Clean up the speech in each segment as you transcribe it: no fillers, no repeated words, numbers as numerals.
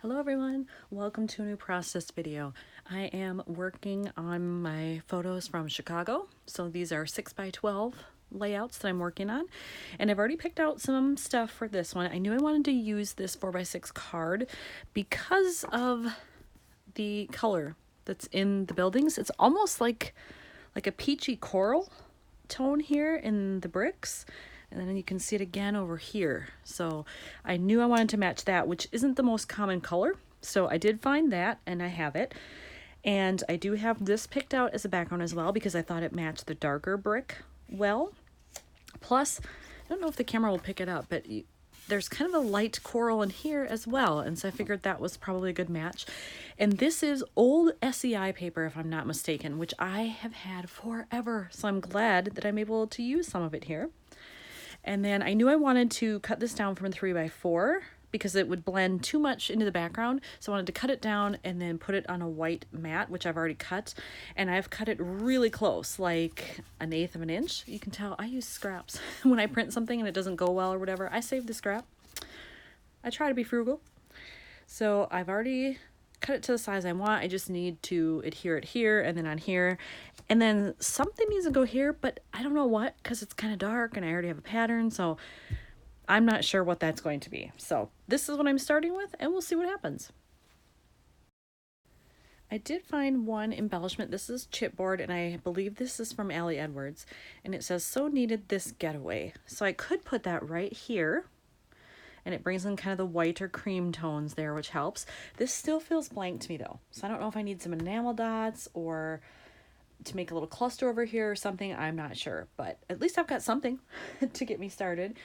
Hello everyone, welcome to a new process video. I am working on my photos from Chicago. So these are 6x12 layouts that I'm working on. And I've already picked out some stuff for this one. I knew I wanted to use this 4x6 card because of the color that's in the buildings. It's almost like a peachy coral tone here in the bricks. And then you can see it again over here. So I knew I wanted to match that, which isn't the most common color. So I did find that and I have it. And I do have this picked out as a background as well because I thought it matched the darker brick well. Plus, I don't know if the camera will pick it up, but there's kind of a light coral in here as well. And so I figured that was probably a good match. And this is old SEI paper, if I'm not mistaken, which I have had forever. So I'm glad that I'm able to use some of it here. And then I knew I wanted to cut this down from a 3x4 because it would blend too much into the background. So I wanted to cut it down and then put it on a white mat, which I've already cut. And I've cut it really close, like 1/8 of an inch. You can tell I use scraps. When I print something and it doesn't go well or whatever, I save the scrap. I try to be frugal. So I've already cut it to the size I want. I just need to adhere it here and then on here. And then something needs to go here, but I don't know what because it's kind of dark and I already have a pattern. So I'm not sure what that's going to be. So this is what I'm starting with and we'll see what happens. I did find one embellishment. This is chipboard and I believe this is from Allie Edwards. And it says, "So needed this getaway." So I could put that right here. And it brings in kind of the whiter cream tones there, which helps. This still feels blank to me though. So I don't know if I need some enamel dots or to make a little cluster over here or something. I'm not sure, but at least I've got something to get me started.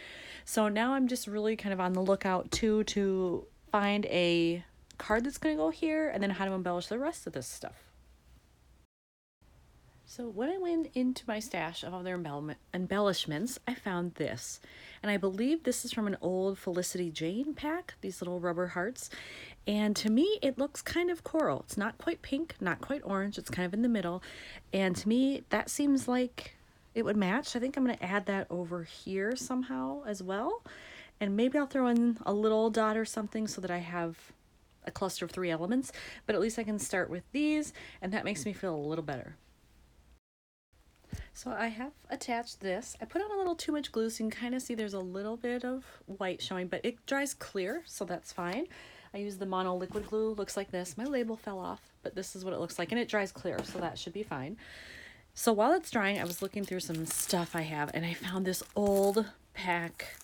So now I'm just really kind of on the lookout too to find a card that's going to go here and then how to embellish the rest of this stuff. So when I went into my stash of other embellishments, I found this. And I believe this is from an old Felicity Jane pack, these little rubber hearts. And to me, it looks kind of coral. It's not quite pink, not quite orange. It's kind of in the middle. And to me, that seems like it would match. I think I'm going to add that over here somehow as well. And maybe I'll throw in a little dot or something so that I have a cluster of 3 elements. But at least I can start with these, and that makes me feel a little better. So I have attached this. I put on a little too much glue so you can kind of see there's a little bit of white showing, but it dries clear, so that's fine. I use the mono liquid glue, looks like this. My label fell off, but this is what it looks like, and it dries clear, so that should be fine. So while it's drying, I was looking through some stuff I have, and I found this old pack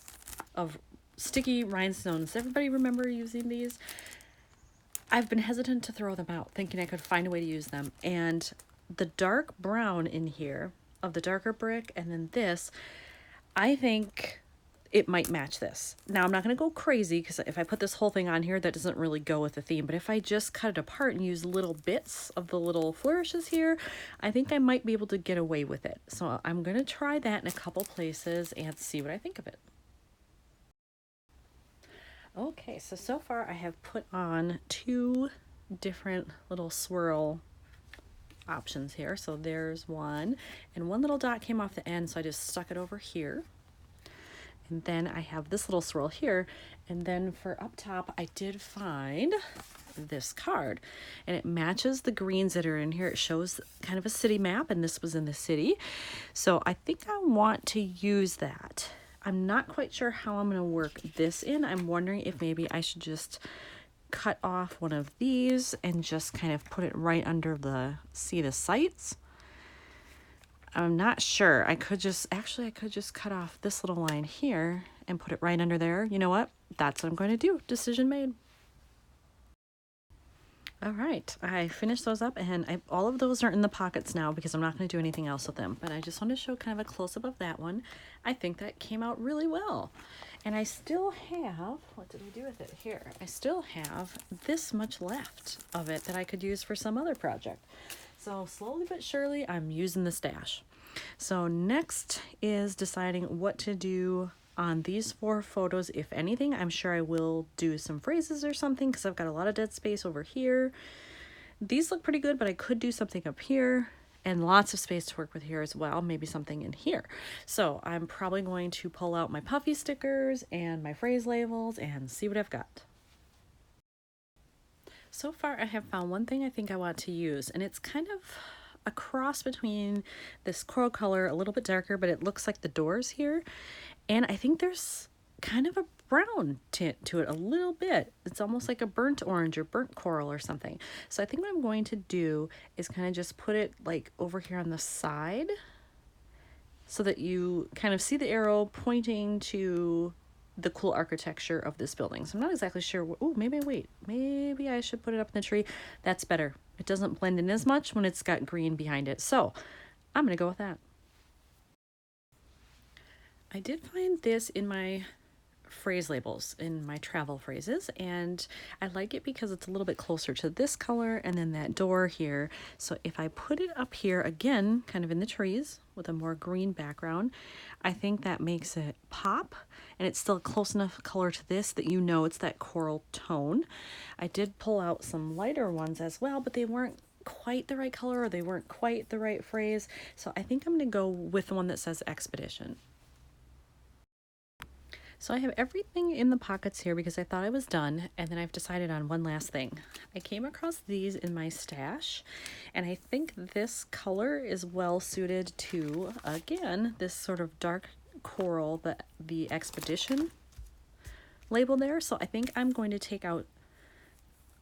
of sticky rhinestones. Everybody remember using these? I've been hesitant to throw them out, thinking I could find a way to use them, and the dark brown in here of the darker brick and then this, I think it might match this. Now I'm not going to go crazy because if I put this whole thing on here, that doesn't really go with the theme, but if I just cut it apart and use little bits of the little flourishes here, I think I might be able to get away with it. So I'm going to try that in a couple places and see what I think of it. Okay, so far I have put on 2 different little swirl options here. So there's one, and one little dot came off the end, so I just stuck it over here. And then I have this little swirl here, and then for up top I did find this card, and it matches the greens that are in here. It shows kind of a city map, and this was in the city, so I think I want to use that. I'm not quite sure how I'm going to work this in. I'm wondering if maybe I should just cut off one of these and just kind of put it right under the sights. I'm not sure. I could just cut off this little line here and put it right under there. You know what? That's what I'm going to do. Decision made. All right, I finished those up, and all of those are in the pockets now because I'm not going to do anything else with them, but I just want to show kind of a close-up of that one. I think that came out really well. And I still have, what did we do with it here? I still have this much left of it that I could use for some other project. So slowly but surely, I'm using the stash. So next is deciding what to do on these 4 photos, if anything. I'm sure I will do some phrases or something because I've got a lot of dead space over here. These look pretty good, but I could do something up here and lots of space to work with here as well, maybe something in here. So I'm probably going to pull out my puffy stickers and my phrase labels and see what I've got. So far I have found one thing I think I want to use, and it's kind of a cross between this coral color, a little bit darker, but it looks like the doors here. And I think there's kind of a brown tint to it a little bit. It's almost like a burnt orange or burnt coral or something. So I think what I'm going to do is kind of just put it like over here on the side so that you kind of see the arrow pointing to the cool architecture of this building. So I'm not exactly sure. Oh, maybe I should put it up in the tree. That's better. It doesn't blend in as much when it's got green behind it. So I'm going to go with that. I did find this in my phrase labels, in my travel phrases, and I like it because it's a little bit closer to this color and then that door here. So if I put it up here again, kind of in the trees with a more green background, I think that makes it pop, and it's still close enough color to this that you know it's that coral tone. I did pull out some lighter ones as well, but they weren't quite the right color, or they weren't quite the right phrase. So I think I'm going to go with the one that says expedition. So I have everything in the pockets here because I thought I was done, and then I've decided on one last thing. I came across these in my stash, and I think this color is well suited to, again, this sort of dark coral, the expedition label there. So I think I'm going to take out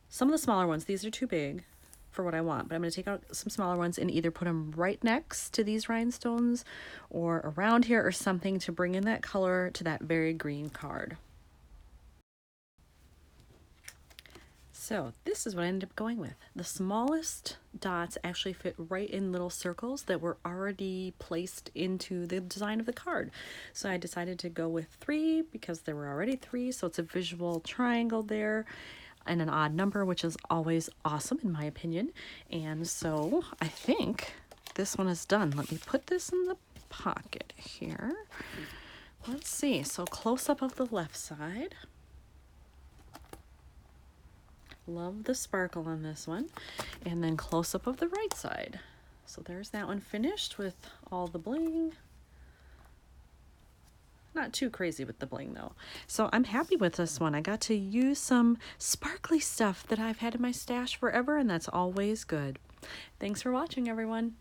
some of the smaller ones. These are too big for what I want, but I'm going to take out some smaller ones and either put them right next to these rhinestones or around here or something to bring in that color to that very green card. So this is what I ended up going with. The smallest dots actually fit right in little circles that were already placed into the design of the card. So I decided to go with 3 because there were already 3, so it's a visual triangle there and an odd number, which is always awesome in my opinion. And so I think this one is done. Let me put this in the pocket here. Let's see. So close up of the left side. Love the sparkle on this one. And then close up of the right side. So there's that one finished with all the bling. Not too crazy with the bling though. So I'm happy with this one. I got to use some sparkly stuff that I've had in my stash forever, and that's always good. Thanks for watching, everyone.